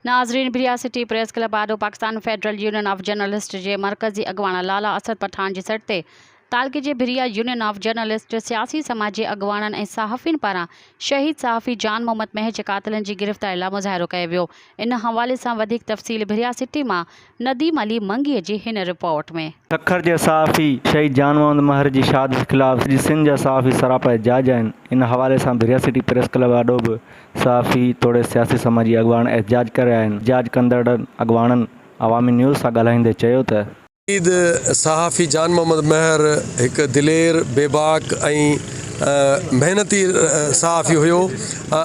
नाज़रीन, बिरिया city press club आडो Pakistan federal union of journalist के मरकज़ी अगवाना लाला असद पठान की सट ते तालके के बिरिया यूनियन ऑफ जर्नलिस्ट सियासी समाजी अगवानन ऐं सहाफ़िन पारां शहीद सहाफ़ी जान मोहम्मद महर के कातिलन की गिरफ़्तारी लाइ मुज़ाहिरो कयो वियो। इन हवाले से वधिक तफ़सील बिरिया सिटी में नदीम अली मंगी की हिन रिपोर्ट में। सखर के सहाफ़ी शहीद जान मोहम्मद महर की शहादत के खिलाफ सिंध जा सहाफ़ी सरापा एहतजाज आहिनि। इन हवाले से बिरिया सिटी प्रेस क्लब आडो भी सहाफ़ी तोड़े सियासी समाजी अगवान एहतजाज करे आहिनि। एहतजाज कंदड़ अगवानन अवामी न्यूज़ से ॻाल्हाईंदे चयो त शहीद सहाफ़ी जान मोहम्मद महर एक दिलेर बेबाक मेहनती सहाफ़ी हुयो।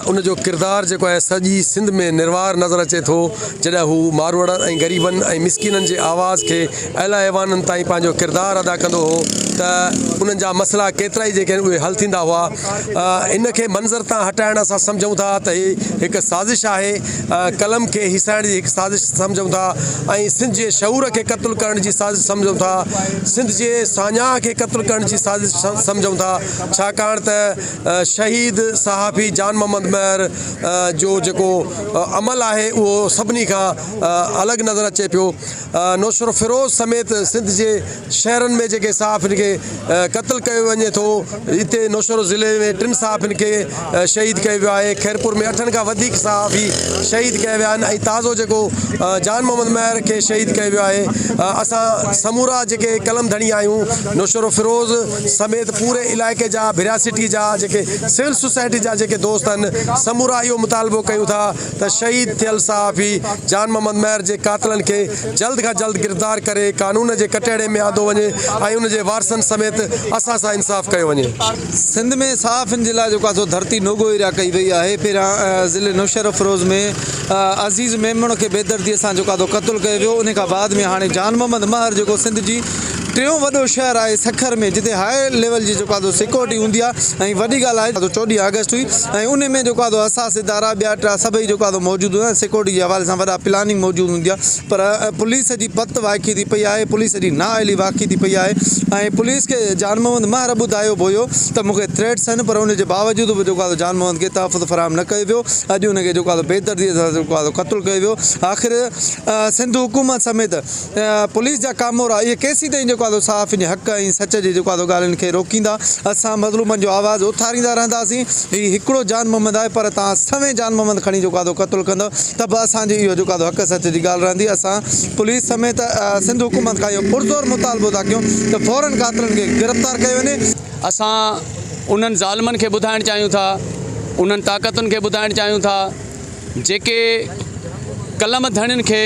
उनजो किरदार जो है सजी सिंध में निर्वार नज़र अचे तो जॾहिं हू मारवाड़न ऐं गरीबन ऐं मिसकिनन के आवाज़ के अला ऐवानन ताईं पंहिंजो किरदार अदा कंदो हो त उन्हनि जा मसला केतिरा ई जेके उहे हल थींदा हुआ। इन खे मंज़र तां हटाइण असां सम्झूं था त ही हिकु साज़िश आहे। कलम के हिसाइण जी हिकु साज़िश सम्झूं था ऐं सिंध जे शऊर के क़त्ल करण जी साज़िश सम्झूं था। सिंध जे सान्या के क़त्ल करण जी साज़िश सम्झूं था। छाकाणि त शहीद सहाफ़ी जान मोहम्मद महर जो जेको अमल आहे उहो सभिनी खां अलॻि नज़र अचे पियो। नौशर फिरोज़ समेत सिंध जे शहरनि में जेके सहाफ़िन के क़त्ल कयो वञे थो। हिते नौशर ज़िले में 3 सहाफ़िन के शहीद कयो वियो आहे। खैरपुर में 8 खां वधीक सहाफ़ी शहीद कया विया आहिनि ऐं ताज़ो जेको जान मोहम्मद महर के शहीद कयो वियो आहे। असां समूरा जेके कलम धणी आहियूं नौशर फिरोज़ समेत पूरे इलाइक़े जा बिरिया सिटी जा जेके सिविल सोसाइटी जा जेके दोस्त आहिनि समूरा इहो मुतालबो कयूं था त शहीद थियल सहाफ़ी जान मोहम्मद महर जे कातिलनि खे जल्द खां जल्द गिरफ़्तार करे कानून जे कटहरे में आंदो वञे ऐं उन जे वारसनि समेत असां सां इंसाफ़ कयो वञे। सिंध में सहाफ़िन जे लाइ जेको आहे धरती नोगो एरिया कई वई आहे। पहिरियां ज़िले नौशहर फिरोज़ में अज़ीज़ मेमण खे बेदर्दीअ सां जेको आहे क़त्ल कयो वियो। उन खां बाद में हाणे जान मोहम्मद महर जेको सिंध जी टियों वॾो शहर आहे सखर में जिते हाई लेवल जी जेको आहे सिक्योरिटी हूंदी आहे ऐं वॾी ॻाल्हि आहे 14 अगस्त हुई ऐं उन में जेको आहे असास इदारा ॿिया टा सभई जेको आहे मौजूदु हूंदा आहिनि। सिक्योरिटी जे हवाले सां वॾा प्लानिंग मौजूदु हूंदी आहे पर पुलिस जी पत वाक़ी थी पई आहे। पुलिस जी नाअहली वाक़ी थी पई आहे ऐं पुलिस खे जान मोहम्मद महर ॿुधायो हुयो त मूंखे थ्रेट्स आहिनि पर उन जे बावजूद बि जेको आहे जान मोहम्मद खे तहफ़ुज़ फराहम न कयो वियो। अॼु उनखे जेको आहे बेदर्दीअ सां जेको आहे क़त्ल कयो वियो। आख़िर सिंध हुकूमत समेत पुलिस जा कामोरा इहे केसी ताईं जेको आहे सहाफ़िन जे हक़ ऐं सच जे जेको आहे ॻाल्हियुनि खे रोकींदा। असां मज़लूमनि जो आवाज़ उथारींदा रहंदासीं। हीउ हिकिड़ो जान मोहम्मद आहे पर तव्हां सवें जान मोहम्मद खणी जेको आहे क़त्ल कंदव त बि असांजी इहो जेको आहे हक़ सच जी ॻाल्हि रहंदी। असां पुलिस समेत सिंध हुकूमत खां इहो पुरज़ोर मुतालबो था कयूं त फ़ौरन कातिलनि खे गिरफ़्तार कयो वञे। असां उन्हनि ज़ालिमनि खे ॿुधाइणु चाहियूं था, उन्हनि ताक़तुनि खे ॿुधाइणु चाहियूं था जेके कलम धणियुनि खे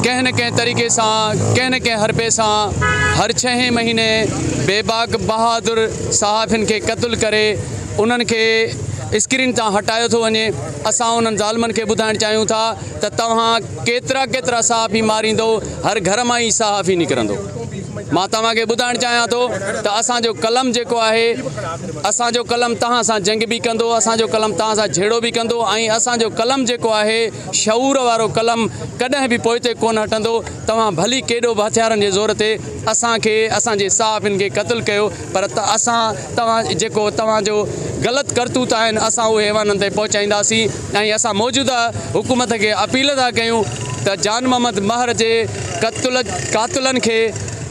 कंहिं न कंहिं तरीक़े सां कंहिं न कंहिं हरबे सां हर 6 महीने बेबाक बहादुर सहाफ़िन के क़त्ल करे उन्हनि खे स्क्रीन तां हटायो थो वञे। असां उन्हनि ज़ालिमनि खे ॿुधाइणु चाहियूं था त तव्हां केतिरा सहाफ़ी मारींदो हर घर मां ई सहाफ़ी निकिरंदो। मां तव्हांखे ॿुधाइणु चाहियां थो त असांजो कलम जेको आहे असांजो कलम तव्हां सां जंग बि कंदो, असांजो कलम तव्हां सां झेड़ो बि कंदो ऐं असांजो कलम जेको आहे शऊर वारो कलम कॾहिं बि पोइते कोन हटंदो। तव्हां भली केॾो बि हथियारनि जे ज़ोर ते असांखे असांजे सहाफ़िन खे क़त्ल कयो पर असां तव्हांजो ग़लति करतूत आहिनि असां उहे ऐवाननि ते पहुचाईंदासीं ऐं असां मौजूदा हुकूमत खे अपील था कयूं त जान मोहम्मद महर जे कातिलनि खे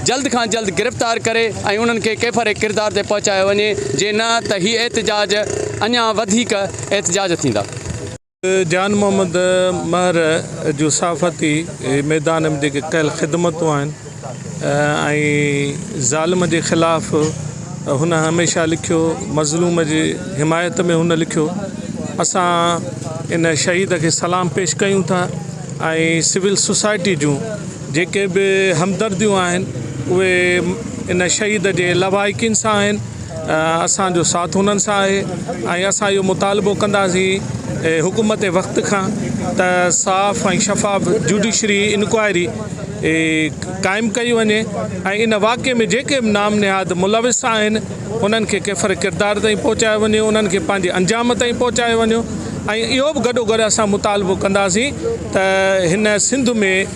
जल्द खां जल्द गिरफ़्तार करे ऐं उन्हनि खे कैफ़र किरदार ते पहुचायो वञे जे न त हीअ एहतजाज अञा वधीक एहतजाज थींदा। जान मोहम्मद महर जो सहाफ़ती मैदान में जेके कयल ख़िदमतूं आहिनि ऐं ज़ालिम जे ख़िलाफ़ हुन हमेशह लिखियो, मज़लूम जी हिमायत में हुन लिखियो। असां इन शहीद खे सलाम पेश कयूं था ऐं सिविल सोसाइटी जूं जेके बि हमदर्दियूं आहिनि उहे इन शहीद जे लवाहिकिन सां आहिनि। असांजो साथ हुननि सां आहे ऐं असां इहो मुतालबो कंदासीं हुकूमत वक़्त खां त साफ़ ऐं शफ़ाफ़ जुडिशरी इंक्वायरी क़ाइमु कई वञे ऐं इन वाक़े में जेके बि नाम निहाद मुलविस आहिनि उन्हनि खे कैफ़र किरदार ताईं पहुचायो वञे, उन्हनि खे पंहिंजे अंजाम ताईं पहुचायो वञो ऐं इहो बि गॾोगॾु असां मुतालबो कंदासीं त हिन सिंध में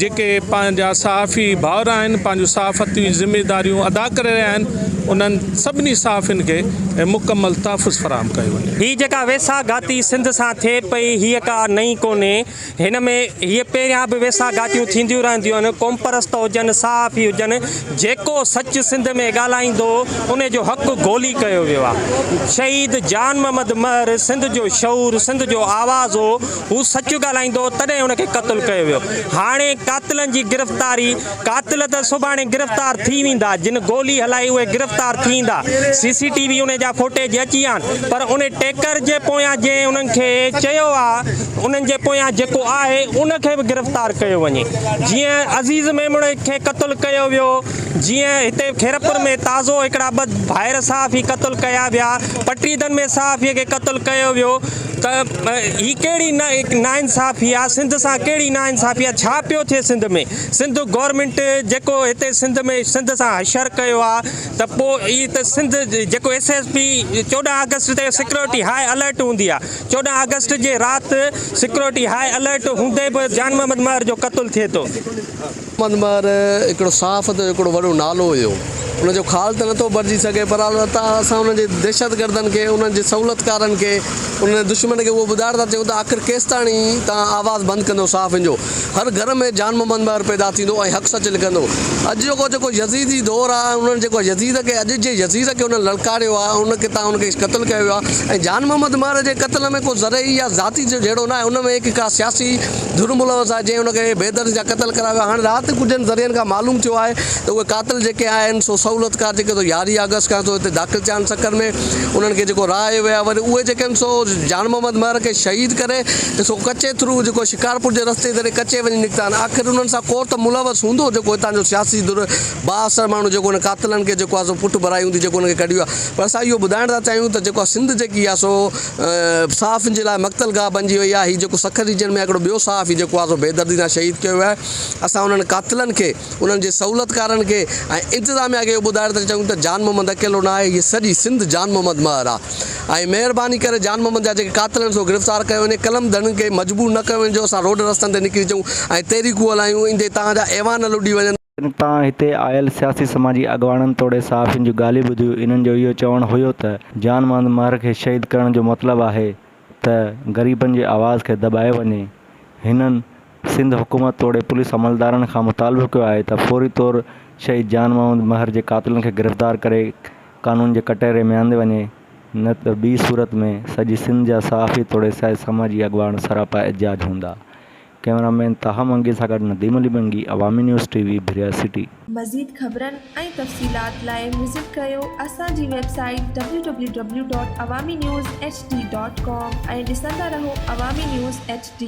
जेके पंहिंजा सहाफ़ी भाउर आहिनि पंहिंजूं सहाफ़ती ज़िमेदारियूं अदा करे रहिया आहिनि उन्हनि सभिनी सहाफ़ियुनि खे मुकमल तहफ़ुज़ फ़राहम कयो वञे। हीअ जेका वेसाघाती सिंध सां थिए पई हीअ का नई कोन्हे। हिन में हीअ पहिरियां बि वेसाघातियूं थींदियूं रहंदियूं आहिनि। क़ौम परस्त हुजनि सहाफ़ी हुजनि, जेको सच सिंध में ॻाल्हाईंदो उन जो हक़ु गोली कयो वियो आहे। शहीद जान मोहम्मद महर सिंध जो शऊर सिंध जो आवाज़ हो, हू सच ॻाल्हाईंदो तॾहिं हुनखे क़तलु कयो वियो। हाणे कातिलनि जी गिरफ़्तारी, कातिल त सुभाणे गिरफ़्तार थी वेंदा, जिन गोली हलाई उहे गिरफ़्तार थींदा। CCTV उन जा फुटेज अची विया आहिनि, पर उन टेकर जे पोयां जंहिं उन्हनि खे चयो आहे उन्हनि जे पोयां जेको आहे उनखे बि गिरफ़्तार कयो वञे। जीअं अज़ीज़ मेमण खे क़तलु कयो वियो, जीअं हिते खेरपुर में ताज़ो हिकिड़ा ॿ भाइर सहाफ़ी क़तलु कया विया, पटीदन में सहाफ़ीअ खे क़तलु कयो वियो, त ही कहिड़ी नाइंसाफ़ी आहे? सिंध सां कहिड़ी नाइंसाफ़ी आहे? छा पियो थिए सिंध में? सिंध गवर्नमेंट जेको हिते सिंध में सिंध सां हशर कयो आहे, त पोइ ई त सिंध जेको SSP 14 अगस्त ते सिक्योरिटी हाई अलर्ट हूंदी आहे, 14 अगस्त जे राति सिक्योरिटी हाई अलर्ट हूंदे बि जान मोहम्मद महर जो क़तलु थिए थो। मोहम्मद महर हिकिड़ो सहाफ़त जो हिकिड़ो वॾो नालो हुयो, उनजो ख़ाल त नथो भरिजी सघे, पर अलबत्ता असां उनजे दहशतगर्दनि खे, उन्हनि जे सहूलियतकारनि खे, उन दुश्मन खे उहो ॿुधाइण था चाहियूं त आख़िर केसि ताणी तव्हां आवाज़ु बंदि कंदो सहाफ़ियुनि जो? हर घर में जान मोहम्मद महर पैदा थींदो ऐं हक़ सच लिखंदो। अॼु जेको यज़ीदी दौरु आहे, उन्हनि जेको यज़ीद खे अॼु जे यज़ीद खे उन्हनि ललकारियो आहे, उनखे तव्हां उनखे क़तलु कयो वियो आहे। ऐं जान मोहम्मद महर जे क़तल में को ज़रई या ज़ाती जो जहिड़ो न आहे, उन में हिकु का सियासी धुर मुलवस आहे जंहिं उनखे बेदर्दी जा क़तलु कराया विया। हाणे राति कुझनि ज़रियनि खां मालूम थियो आहे त उहे कातिल जेके आहिनि सो सहूलियतकार जेके 11 अगस्त खां हिते दाख़िल थिया आहिनि सक्कर में, उन्हनि खे जेको राह विया, वरी उहे जेके आहिनि सो जान मोहम्मद महर खे शहीद करे सो कचे थ्रू जेको शिकारपुर जे रस्ते ते कचे वञी निकिता आहिनि। आख़िर उन्हनि सां को त मुलवस हूंदो जेको हितां जो सियासी धुर बाअसर माण्हू जेको उन कातिलनि खे जेको आहे सो पुट भराई हूंदी जेको उनखे कढियो आहे। पर असां इहो ॿुधाइण था चाहियूं त जेको सिंध जेकी आहे सो सहाफ़ियुनि जे लाइ मक़तल गाह बणिजी वई आहे। हीउ जेको सक्खर रीजन में हिकिड़ो ॿियो सहाफ़ी जेको आहे सो बेदर्दी सां शहीद कयो वियो आहे। असां उन्हनि कातिलनि खे, उन्हनि जे सहूलियतकारनि खे ऐं इंतिज़ामिया खे इहो ॿुधाइण था चाहियूं त जान मोहम्मद अकेलो न आहे, हीअ सॼी सिंध जान मोहम्मद महर आहे। ऐं महिरबानी करे जान मोहम्मद जा जेके कातिल आहिनि सो गिरफ़्तार कयो वञे। कलम धड़नि खे मजबूर न कयो वञे जो असां रोड रस्तनि ते निकिरी अचूं ऐं तहरीकूं हलायूं, ईंदे तव्हांजा ऐवान लुॾी वञनि। तव्हां हिते आयल सियासी समाजी अॻवाननि तोड़े सहाफ़ियुनि जूं ॻाल्हियूं ॿुधियूं। इन्हनि जो इहो चवणु हुयो त जान मोहम्मद महर खे शहीद करण जो मतिलबु आहे त ग़रीबनि जी आवाज़ खे दॿाए वञे। हिननि सिंध हुकूमत तोड़े पुलिस अमलदारनि खां मुतालबो कयो आहे त फौरी तौरु शहीद जान मोहम्मद महर जे कातिलनि खे गिरफ़्तार करे कानून जे कटहरे में आंदे वञे, न त ॿी सूरत में सॼी सिंध जा सहाफ़ी तोड़े समाजी अॻवान सरापा एजाज हूंदा। कैमरामैन ताहा मंगी सां गॾु नदीम अली बंगी, अवामी न्यूज़ TV, भिरिया सिटी। मज़ीद ख़बरनि ऐं तफ़सीलात लाइ विज़िट कयो असांजी वेबसाइट www.awamiNewsHD.com ऐं ॾिसंदा रहो अवामी न्यूज़ HD।